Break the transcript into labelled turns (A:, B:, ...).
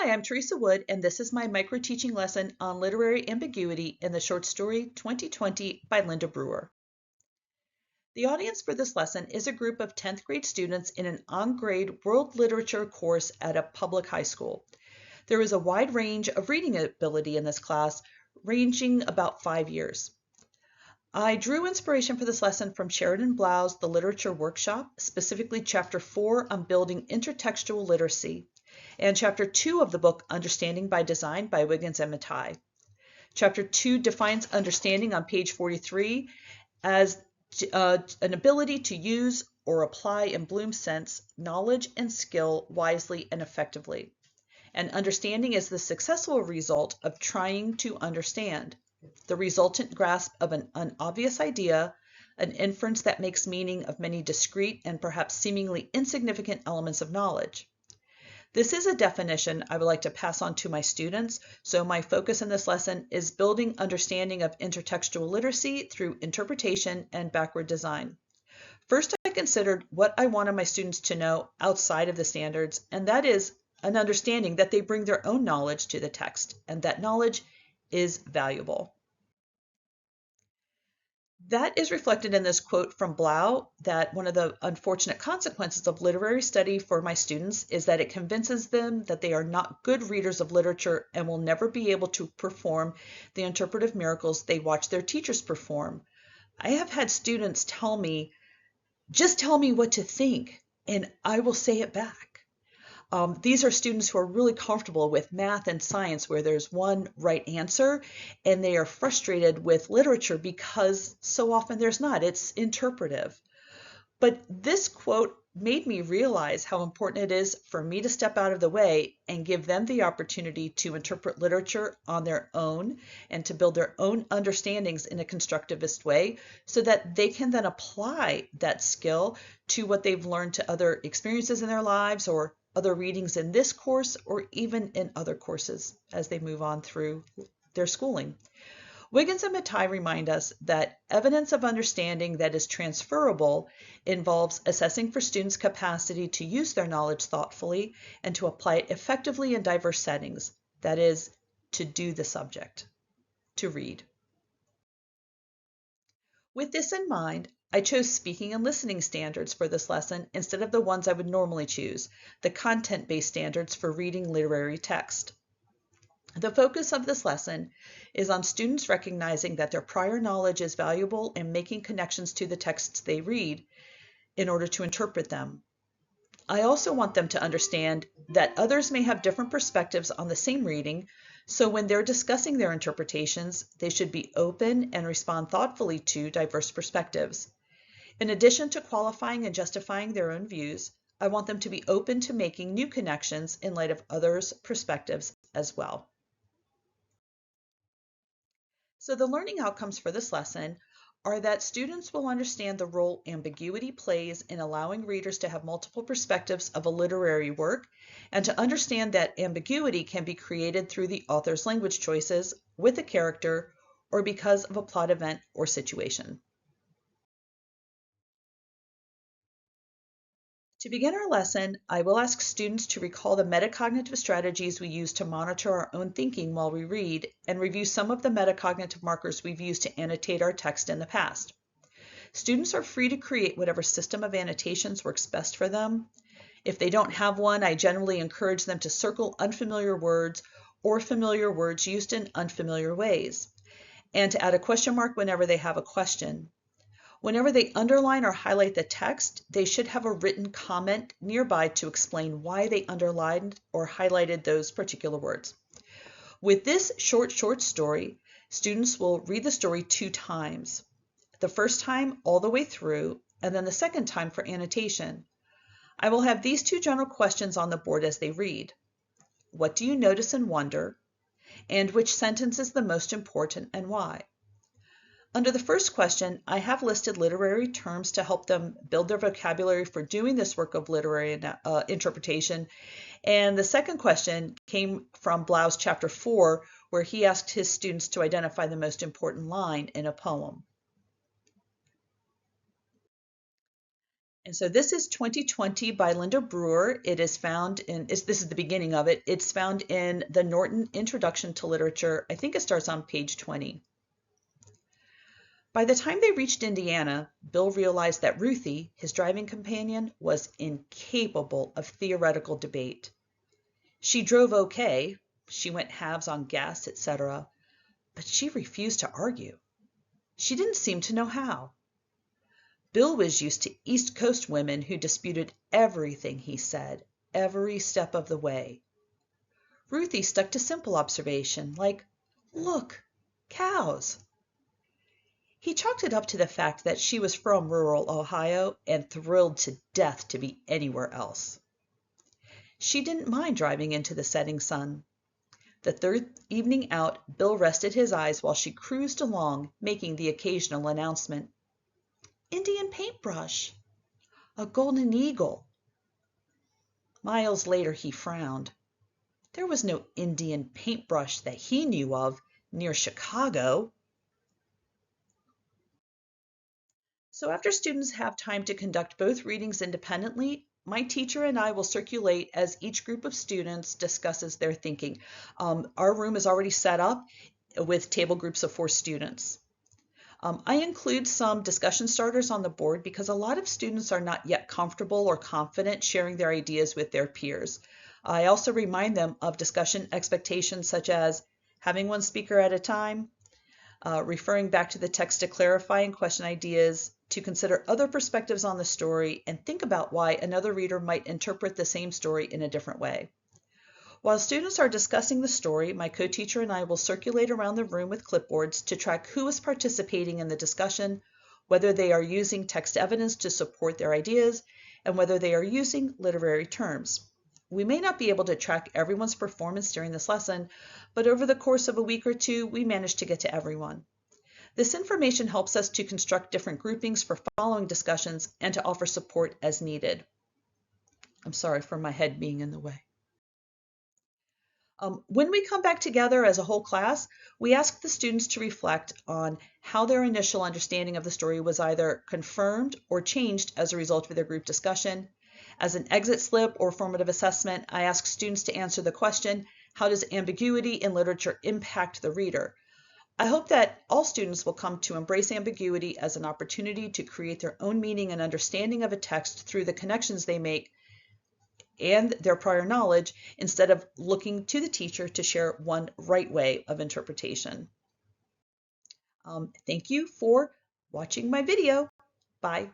A: Hi, I'm Teresa Wood, and this is my microteaching lesson on literary ambiguity in the short story 2020 by Linda Brewer. The audience for this lesson is a group of 10th grade students in an on-grade world literature course at a public high school. There is a wide range of reading ability in this class, ranging about 5 years. I drew inspiration for this lesson from Sheridan Blau's The Literature Workshop, specifically Chapter 4 on Building Intertextual Literacy, and Chapter 2 of the book Understanding by Design by Wiggins and Mattei. Chapter 2 defines understanding on page 43 as an ability to use or apply in Bloom's sense knowledge and skill wisely and effectively. And understanding is the successful result of trying to understand, the resultant grasp of an unobvious idea, an inference that makes meaning of many discrete and perhaps seemingly insignificant elements of knowledge. This is a definition I would like to pass on to my students, so my focus in this lesson is building understanding of intertextual literacy through interpretation and backward design. First, I considered what I wanted my students to know outside of the standards, and that is an understanding that they bring their own knowledge to the text, and that knowledge is valuable. That is reflected in this quote from Blau, that one of the unfortunate consequences of literary study for my students is that it convinces them that they are not good readers of literature and will never be able to perform the interpretive miracles they watch their teachers perform. I have had students tell me, just tell me what to think and I will say it back. These are students who are really comfortable with math and science where there's one right answer, and they are frustrated with literature because so often there's not. It's interpretive. But this quote made me realize how important it is for me to step out of the way and give them the opportunity to interpret literature on their own and to build their own understandings in a constructivist way so that they can then apply that skill to what they've learned to other experiences in their lives or other readings in this course or even in other courses as they move on through their schooling. Wiggins and Mattei remind us that evidence of understanding that is transferable involves assessing for students' capacity to use their knowledge thoughtfully and to apply it effectively in diverse settings, that is, to do the subject, to read. With this in mind, I chose speaking and listening standards for this lesson instead of the ones I would normally choose, the content-based standards for reading literary text. The focus of this lesson is on students recognizing that their prior knowledge is valuable in making connections to the texts they read in order to interpret them. I also want them to understand that others may have different perspectives on the same reading, so when they're discussing their interpretations, they should be open and respond thoughtfully to diverse perspectives. In addition to qualifying and justifying their own views, I want them to be open to making new connections in light of others' perspectives as well. So the learning outcomes for this lesson are that students will understand the role ambiguity plays in allowing readers to have multiple perspectives of a literary work, and to understand that ambiguity can be created through the author's language choices, with a character, or because of a plot event or situation. To begin our lesson, I will ask students to recall the metacognitive strategies we use to monitor our own thinking while we read and review some of the metacognitive markers we've used to annotate our text in the past. Students are free to create whatever system of annotations works best for them. If they don't have one, I generally encourage them to circle unfamiliar words or familiar words used in unfamiliar ways, and to add a question mark whenever they have a question. Whenever they underline or highlight the text, they should have a written comment nearby to explain why they underlined or highlighted those particular words. With this short story, students will read the story 2 times. The first time all the way through, and then the second time for annotation. I will have these 2 general questions on the board as they read. What do you notice and wonder? And which sentence is the most important and why? Under the first question, I have listed literary terms to help them build their vocabulary for doing this work of literary interpretation. And the second question came from Blau's Chapter 4, where he asked his students to identify the most important line in a poem. And so this is 2020 by Linda Brewer. It is found in, this is the beginning of it. It's found in the Norton Introduction to Literature. I think it starts on page 20. By the time they reached Indiana, Bill realized that Ruthie, his driving companion, was incapable of theoretical debate. She drove okay, she went halves on gas, etc., but she refused to argue. She didn't seem to know how. Bill was used to East Coast women who disputed everything he said, every step of the way. Ruthie stuck to simple observation, like, "Look, cows." He chalked it up to the fact that she was from rural Ohio and thrilled to death to be anywhere else. She didn't mind driving into the setting sun. The third evening out, Bill rested his eyes while she cruised along, making the occasional announcement. "Indian paintbrush." "A golden eagle." Miles later he frowned. There was no Indian paintbrush that he knew of near Chicago. So after students have time to conduct both readings independently, my teacher and I will circulate as each group of students discusses their thinking. Our room is already set up with table groups of 4 students. I include some discussion starters on the board because a lot of students are not yet comfortable or confident sharing their ideas with their peers. I also remind them of discussion expectations such as having one speaker at a time, referring back to the text to clarify and question ideas, to consider other perspectives on the story, and think about why another reader might interpret the same story in a different way. While students are discussing the story, my co-teacher and I will circulate around the room with clipboards to track who is participating in the discussion, whether they are using text evidence to support their ideas, and whether they are using literary terms. We may not be able to track everyone's performance during this lesson, but over the course of a week or 2, we managed to get to everyone. This information helps us to construct different groupings for following discussions and to offer support as needed. I'm sorry for my head being in the way. When we come back together as a whole class, we ask the students to reflect on how their initial understanding of the story was either confirmed or changed as a result of their group discussion. As an exit slip or formative assessment, I ask students to answer the question, how does ambiguity in literature impact the reader? I hope that all students will come to embrace ambiguity as an opportunity to create their own meaning and understanding of a text through the connections they make and their prior knowledge, instead of looking to the teacher to share one right way of interpretation. Thank you for watching my video. Bye.